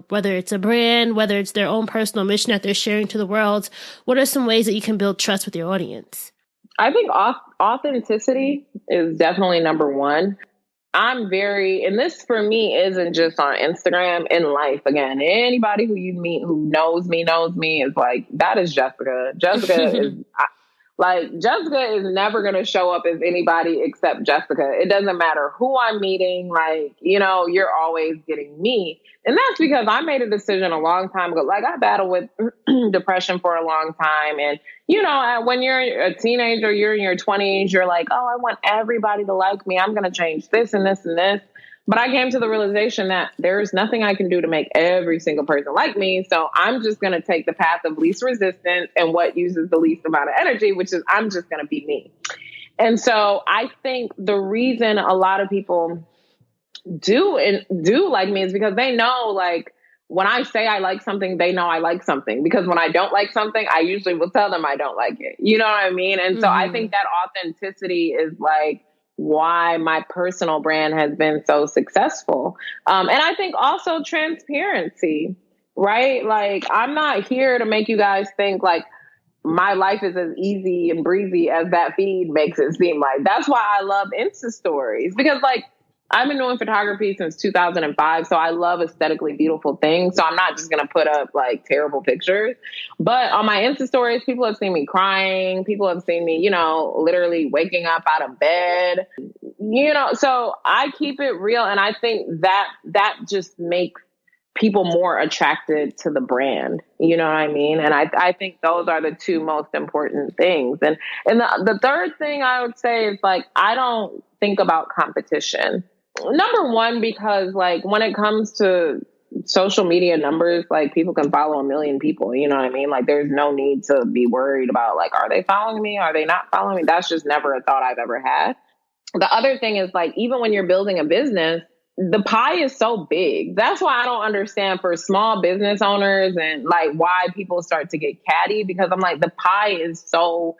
whether it's a brand, whether it's their own personal mission that they're sharing to the world? What are some ways that you can build trust with your audience? I think authenticity is definitely number one. And this for me isn't just on Instagram, in life. Again, anybody who you meet who knows me is like, that is Jessica. Jessica is never going to show up as anybody except Jessica. It doesn't matter who I'm meeting. You're always getting me. And that's because I made a decision a long time ago. Like, I battled with depression for a long time. And, when you're a teenager, you're in your 20s, you're like, oh, I want everybody to like me. I'm going to change this and this and this. But I came to the realization that there's nothing I can do to make every single person like me. So I'm just going to take the path of least resistance and what uses the least amount of energy, which is I'm just going to be me. And so I think the reason a lot of people do like me is because they know, like, when I say I like something, they know I like something. Because when I don't like something, I usually will tell them I don't like it. You know what I mean? And so I think that authenticity is like why my personal brand has been so successful. And I think also transparency, right? Like, I'm not here to make you guys think like my life is as easy and breezy as that feed makes it seem like. That's why I love Insta stories, because like, I've been doing photography since 2005, so I love aesthetically beautiful things. So I'm not just going to put up like terrible pictures. But on my Insta stories, people have seen me crying. People have seen me, literally waking up out of bed. So I keep it real. And I think that just makes people more attracted to the brand. You know what I mean? And I think those are the two most important things. And the third thing I would say is, like, I don't think about competition. Number one, because like when it comes to social media numbers, like, people can follow 1 million people, you know what I mean? Like, there's no need to be worried about like, are they following me? Are they not following me? That's just never a thought I've ever had. The other thing is, like, even when you're building a business, the pie is so big. That's why I don't understand for small business owners and like why people start to get catty, because I'm like, the pie is so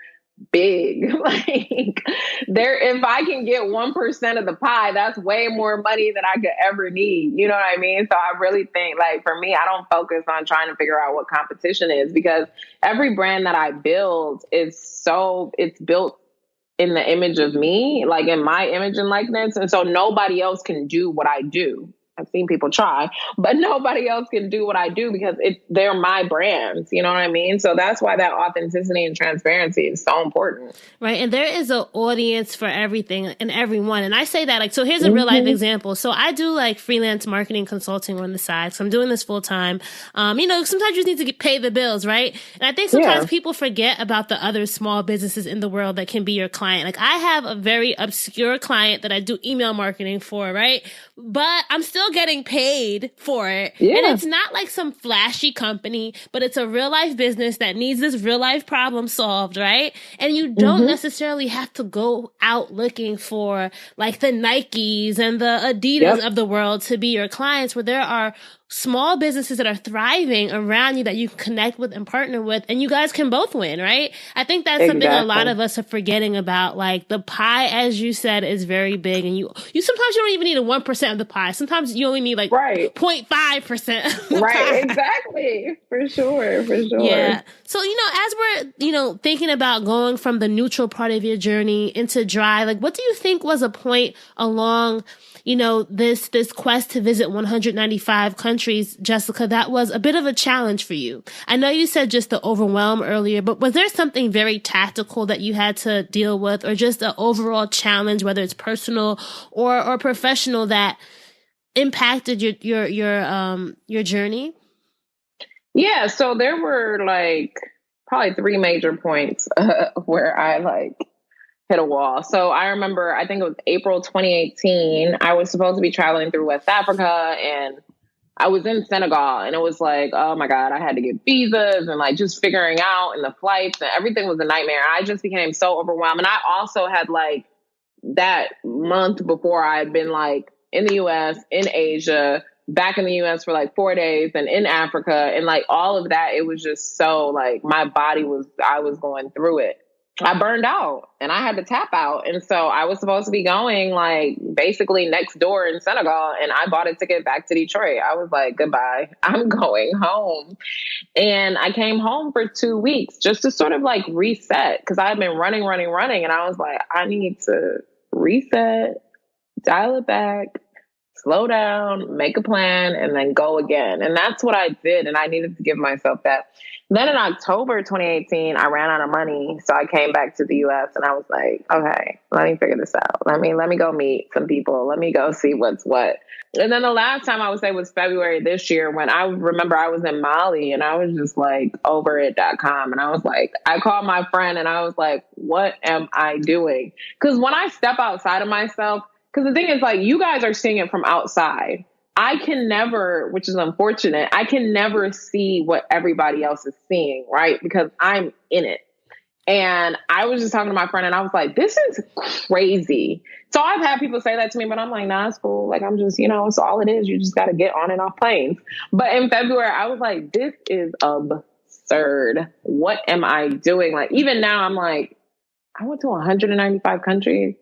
big. Like, if I can get 1% of the pie, that's way more money than I could ever need. You know what I mean? So I really think, like, for me, I don't focus on trying to figure out what competition is, because every brand that I build it's built in the image of me, like in my image and likeness. And so nobody else can do what I do. I've seen people try, but nobody else can do what I do because they're my brands. You know what I mean? So that's why that authenticity and transparency is so important. Right. And there is an audience for everything and everyone. And I say that, like, so here's a real life example. So I do like freelance marketing consulting on the side. So I'm doing this full time. Sometimes you just need to pay the bills, right? And I think sometimes people forget about the other small businesses in the world that can be your client. Like, I have a very obscure client that I do email marketing for, right? But I'm still getting paid for it. Yeah. And it's not like some flashy company, but it's a real life business that needs this real life problem solved, right? And you don't necessarily have to go out looking for like the Nikes and the Adidas of the world to be your clients, where there are small businesses that are thriving around you that you can connect with and partner with, and you guys can both win, right? I think that's something a lot of us are forgetting about. Like, the pie, as you said, is very big, and you sometimes you don't even need 1% of the pie. Sometimes you only need like 0.5%. Right, exactly. For sure. Yeah. So, as we're, thinking about going from the neutral part of your journey into dry, like, what do you think was a point along this quest to visit 195 countries, Jessica, that was a bit of a challenge for you? I know you said just the overwhelm earlier, but was there something very tactical that you had to deal with, or just an overall challenge, whether it's personal or professional, that impacted your journey? Yeah. So there were like probably 3 major points where I like hit a wall. So I remember, I think it was April 2018, I was supposed to be traveling through West Africa, and I was in Senegal, and it was like, oh my God, I had to get visas and like just figuring out and the flights and everything was a nightmare. I just became so overwhelmed. And I also had like that month before I had been like in the US, in Asia, back in the US for like 4 days and in Africa. And like all of that, it was just so like I was going through it. I burned out and I had to tap out. And so I was supposed to be going like basically next door in Senegal. And I bought a ticket back to Detroit. I was like, goodbye, I'm going home. And I came home for 2 weeks just to sort of like reset because I had been running. And I was like, I need to reset, dial it back, slow down, make a plan, and then go again. And that's what I did. And I needed to give myself that. Then in October 2018, I ran out of money. So I came back to the US and I was like, okay, let me figure this out. Let me go meet some people. Let me go see what's what. And then the last time I would say was February this year when I remember I was in Mali and I was just like overit.com. And I was like, I called my friend and I was like, what am I doing? Because when I step outside of myself, because the thing is like, you guys are seeing it from outside. I can never, which is unfortunate, I can never see what everybody else is seeing, right? Because I'm in it. And I was just talking to my friend and I was like, this is crazy. So I've had people say that to me, but I'm like, nah, it's cool. Like, I'm just, it's all it is. You just got to get on and off planes. But in February, I was like, this is absurd. What am I doing? Like, even now I'm like, I went to 195 countries.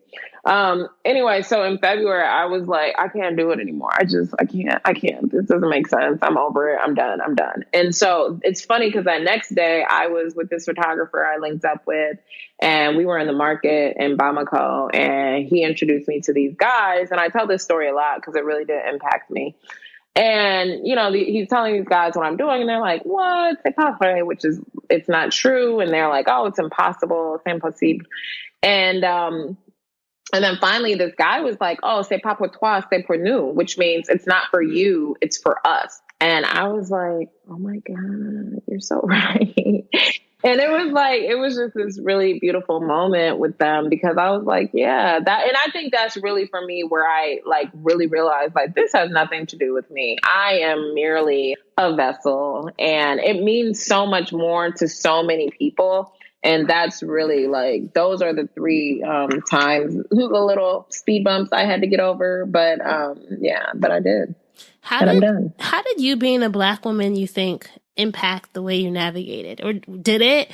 Anyway, so in February, I was like, I can't do it anymore. I can't. This doesn't make sense. I'm over it. I'm done. And so it's funny because that next day I was with this photographer I linked up with, and we were in the market in Bamako, and he introduced me to these guys. And I tell this story a lot because it really did impact me. And, he's telling these guys what I'm doing, and they're like, what? C'est pas vrai, which is, it's not true. And they're like, oh, it's impossible. C'est impossible. And then finally, this guy was like, oh, c'est pas pour toi, c'est pour nous, which means it's not for you, it's for us. And I was like, oh my God, you're so right. And it was just this really beautiful moment with them because I was like, yeah, and I think that's really for me where I like really realized like this has nothing to do with me. I am merely a vessel and it means so much more to so many people. And that's really like, those are the three times, the little speed bumps I had to get over. But but I did. I'm done. How did you being a Black woman, you think, impact the way you navigated? Or did it?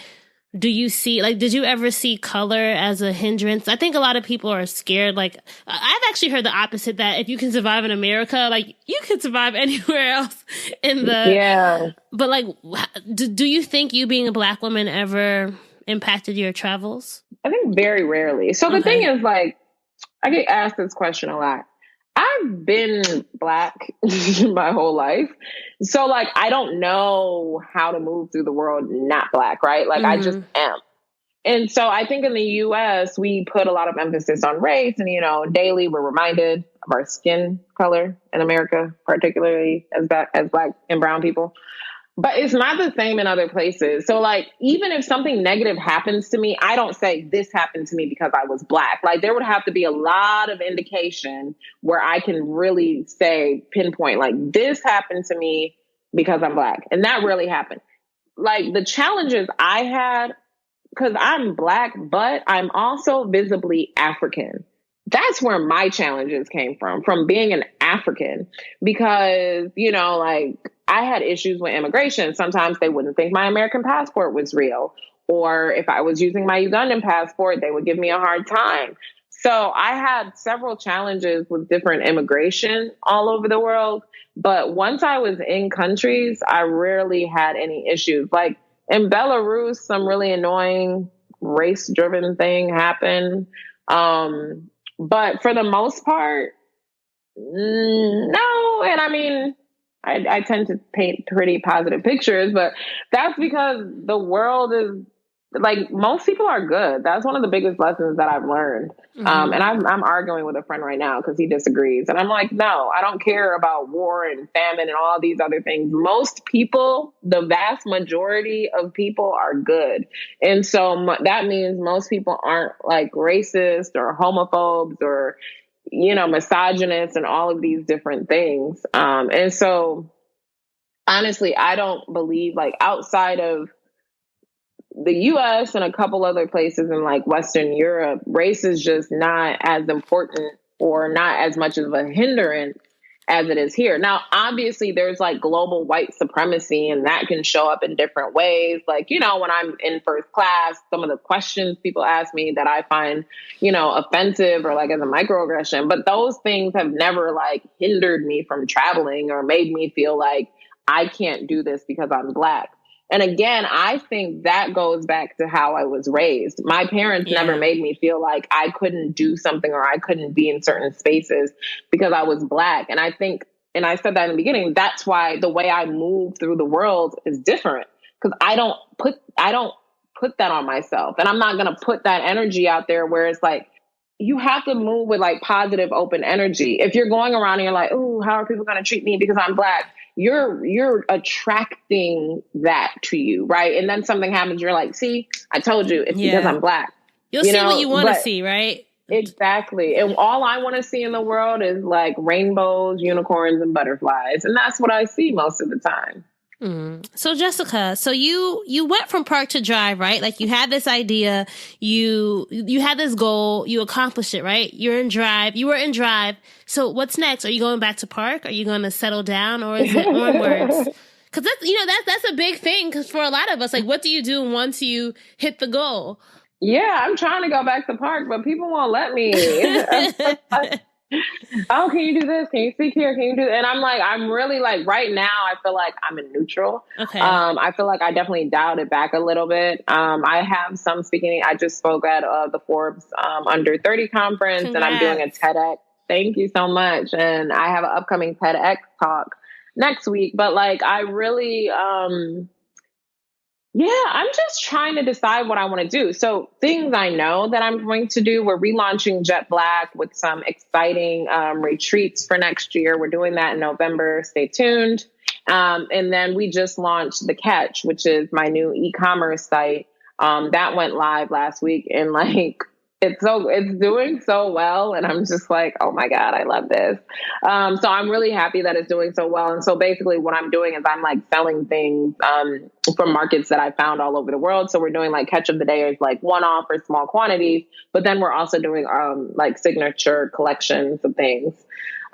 Do you see, like, did you ever see color as a hindrance? I think a lot of people are scared. Like, I've actually heard the opposite, that if you can survive in America, like, you can survive anywhere else in the... Yeah. But, like, do you think you being a Black woman ever impacted your travels? I think very rarely. So the thing is, like, I get asked this question a lot. I've been Black my whole life. So like, I don't know how to move through the world not Black, right? Like I just am. And so I think in the US, we put a lot of emphasis on race and, daily we're reminded of our skin color in America, particularly as Black and brown people. But it's not the same in other places. So like, even if something negative happens to me, I don't say this happened to me because I was Black. Like there would have to be a lot of indication where I can really say, pinpoint, like this happened to me because I'm Black. And that really happened. Like the challenges I had, because I'm Black, but I'm also visibly African. That's where my challenges came from being an African, because, like I had issues with immigration. Sometimes they wouldn't think my American passport was real. Or if I was using my Ugandan passport, they would give me a hard time. So I had several challenges with different immigration all over the world. But once I was in countries, I rarely had any issues. Like in Belarus, some really annoying race-driven thing happened. But for the most part, no. And I mean, I tend to paint pretty positive pictures, but that's because the world is like, most people are good. That's one of the biggest lessons that I've learned. And I'm arguing with a friend right now because he disagrees. And I'm like, no, I don't care about war and famine and all these other things. Most people, the vast majority of people are good. And so that means most people aren't like racist or homophobes or misogynist and all of these different things. And so honestly, I don't believe, like, outside of the US and a couple other places in like Western Europe, race is just not as important or not as much of a hindrance as it is here. Now, obviously, there's like global white supremacy, and that can show up in different ways. Like, when I'm in first class, some of the questions people ask me that I find, offensive or like as a microaggression, but those things have never like hindered me from traveling or made me feel like I can't do this because I'm Black. And again, I think that goes back to how I was raised. My parents never made me feel like I couldn't do something or I couldn't be in certain spaces because I was Black. And I think, and I said that in the beginning, that's why the way I move through the world is different, because I don't put that on myself. And I'm not going to put that energy out there where it's like, you have to move with like positive, open energy. If you're going around and you're like, oh, how are people going to treat me because I'm Black? You're attracting that to you, right? And then something happens, you're like, see, I told you, it's because I'm Black. You'll see what you want to see, right? Exactly. And all I want to see in the world is like rainbows, unicorns, and butterflies. And that's what I see most of the time. So Jessica, so you went from park to drive, right? Like you had this idea, you had this goal, you accomplished it, right? You were in drive. So what's next? Are you going back to park? Are you going to settle down, or is it onwards? Because that's a big thing. Because for a lot of us, like, what do you do once you hit the goal? Yeah, I'm trying to go back to park, but people won't let me. Oh, can you do this? Can you speak here? Can you do that? And I'm really like, right now, I feel like I'm in neutral. Okay. I feel like I definitely dialed it back a little bit. I have some speaking. I just spoke at the Forbes Under 30 conference. Congrats. And I'm doing a TEDx. Thank you so much. And I have an upcoming TEDx talk next week. But like, I really... I'm just trying to decide what I want to do. So things I know that I'm going to do, we're relaunching Jet Black with some exciting retreats for next year. We're doing that in November. Stay tuned. And then we just launched The Catch, which is my new e-commerce site. That went live last week, and like, it's doing so well. And I'm just like, oh my God, I love this. So I'm really happy that it's doing so well. And so basically what I'm doing is I'm like selling things, from markets that I found all over the world. So we're doing like catch of the day is like one-off or small quantities, but then we're also doing, like signature collections of things.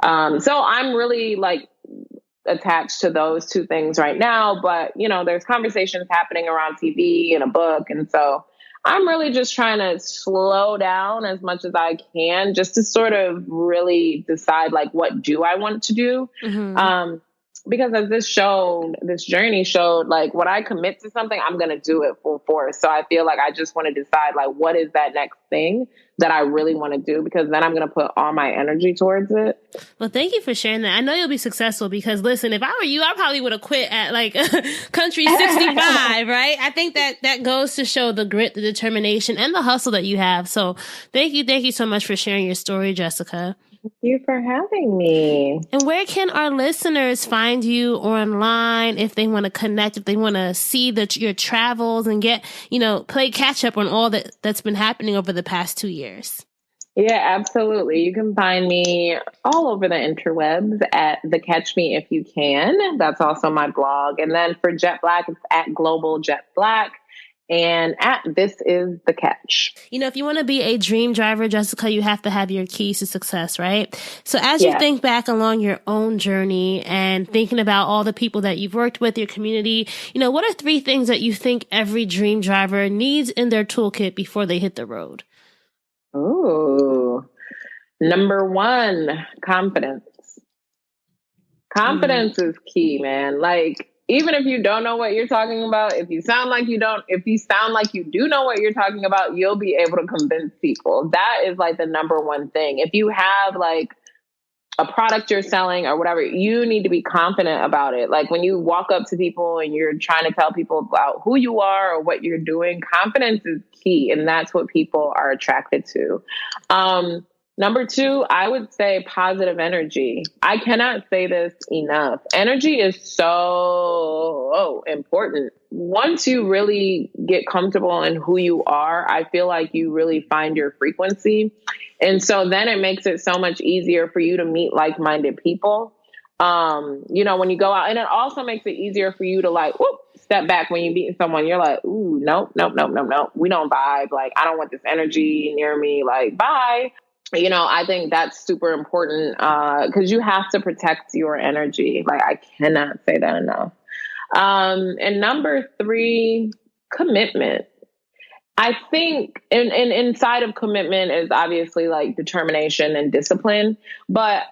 So I'm really like attached to those two things right now, but there's conversations happening around TV and a book. And so I'm really just trying to slow down as much as I can, just to sort of really decide, like, what do I want to do? Mm-hmm. Because as this journey showed, like, when I commit to something, I'm going to do it full force. So I feel like I just want to decide, like, what is that next thing that I really want to do? Because then I'm going to put all my energy towards it. Well, thank you for sharing that. I know you'll be successful, because listen, if I were you, I probably would have quit at like country 65, right? I think that goes to show the grit, the determination, and the hustle that you have. So thank you so much for sharing your story, Jessica. Thank you for having me. And where can our listeners find you online if they want to connect, if they want to see your travels and get, play catch up on all that's been happening over the past 2 years? Yeah, absolutely. You can find me all over the interwebs at The Catch Me If You Can. That's also my blog. And then for Jet Black, it's at Global Jet Black. And at This Is The Catch. If you want to be a dream driver, Jessica, you have to have your keys to success, right? So as you think back along your own journey and thinking about all the people that you've worked with, your community, what are 3 things that you think every dream driver needs in their toolkit before they hit the road? Ooh. Number 1, confidence. Confidence is key, man. Like, even if you don't know what you're talking about, if you sound like you do know what you're talking about, you'll be able to convince people. That is like the number 1 thing. If you have like a product you're selling or whatever, you need to be confident about it. Like when you walk up to people and you're trying to tell people about who you are or what you're doing, confidence is key. And that's what people are attracted to. Number two, I would say positive energy. I cannot say this enough. Energy is so important. Once you really get comfortable in who you are, I feel like you really find your frequency. And so then it makes it so much easier for you to meet like-minded people. When you go out, and it also makes it easier for you to like, whoop, step back when you meet someone. You're like, ooh, nope. We don't vibe. Like, I don't want this energy near me. Like, bye. I think that's super important because you have to protect your energy. Like, I cannot say that enough. And number three, commitment. I think inside of commitment is obviously like determination and discipline, but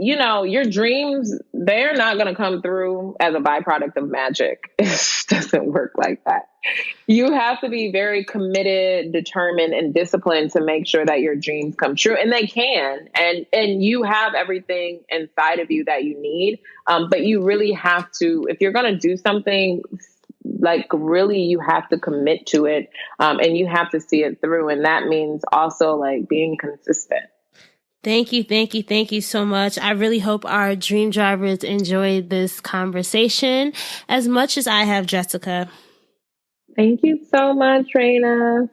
your dreams, they're not going to come through as a byproduct of magic. It doesn't work like that. You have to be very committed, determined, and disciplined to make sure that your dreams come true. And they can. And you have everything inside of you that you need. But you really have to, if you're going to do something, like really you have to commit to it. And you have to see it through. And that means also like being consistent. Thank you so much. I really hope our dream drivers enjoyed this conversation as much as I have, Jessica. Thank you so much, Raina.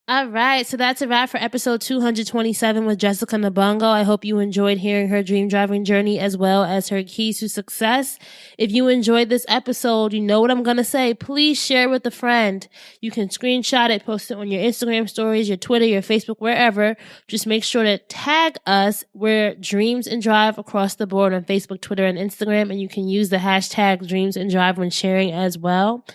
All right, so that's a wrap for episode 227 with Jessica Nabongo. I hope you enjoyed hearing her dream driving journey as well as her keys to success. If you enjoyed this episode, you know what I'm going to say. Please share with a friend. You can screenshot it, post it on your Instagram stories, your Twitter, your Facebook, wherever. Just make sure to tag us. We're Dreams and Drive across the board on Facebook, Twitter, and Instagram, and you can use the hashtag Dreams and Drive when sharing as well.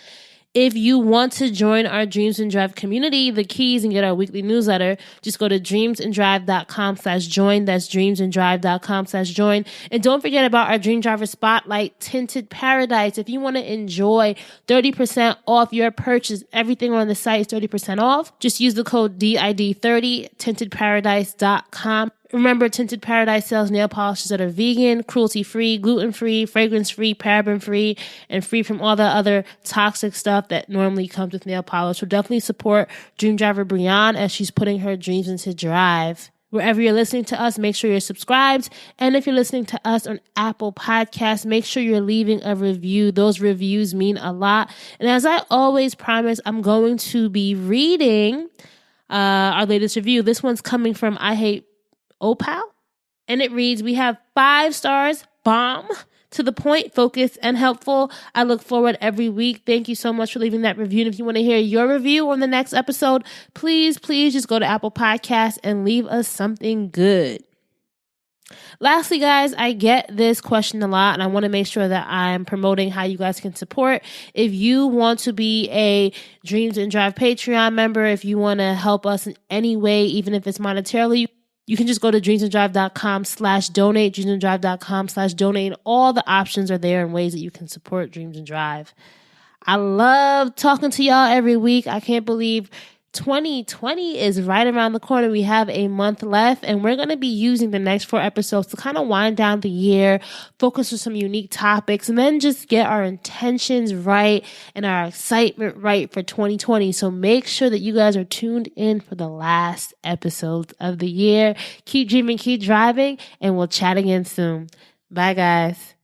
If you want to join our Dreams and Drive community, the keys, and get our weekly newsletter, just go to dreamsanddrive.com/join. That's dreamsanddrive.com/join. And don't forget about our Dream Driver Spotlight Tinted Paradise. If you want to enjoy 30% off your purchase, everything on the site is 30% off. Just use the code DID30, tintedparadise.com. Remember, Tinted Paradise sells nail polishes that are vegan, cruelty-free, gluten-free, fragrance-free, paraben-free, and free from all the other toxic stuff that normally comes with nail polish. So definitely support Dream Driver Brianne as she's putting her dreams into drive. Wherever you're listening to us, make sure you're subscribed. And if you're listening to us on Apple Podcasts, make sure you're leaving a review. Those reviews mean a lot. And as I always promise, I'm going to be reading our latest review. This one's coming from I Hate Opal, and it reads, "We have 5 stars, bomb, to the point, focused, and helpful. I look forward every week." Thank you so much for leaving that review. And if you want to hear your review on the next episode, please just go to Apple Podcasts and leave us something good. Lastly, guys, I get this question a lot, and I want to make sure that I'm promoting how you guys can support. If you want to be a Dreams and Drive Patreon member, if you want to help us in any way, even if it's monetarily, you can just go to dreamsanddrive.com/donate, dreamsanddrive.com/donate. All the options are there and ways that you can support Dreams and Drive. I love talking to y'all every week. I can't believe 2020 is right around the corner. We have a month left, and we're going to be using the next 4 episodes to kind of wind down the year, focus on some unique topics, and then just get our intentions right and our excitement right for 2020. So make sure that you guys are tuned in for the last episodes of the year. Keep dreaming, keep driving, and we'll chat again soon. Bye, guys.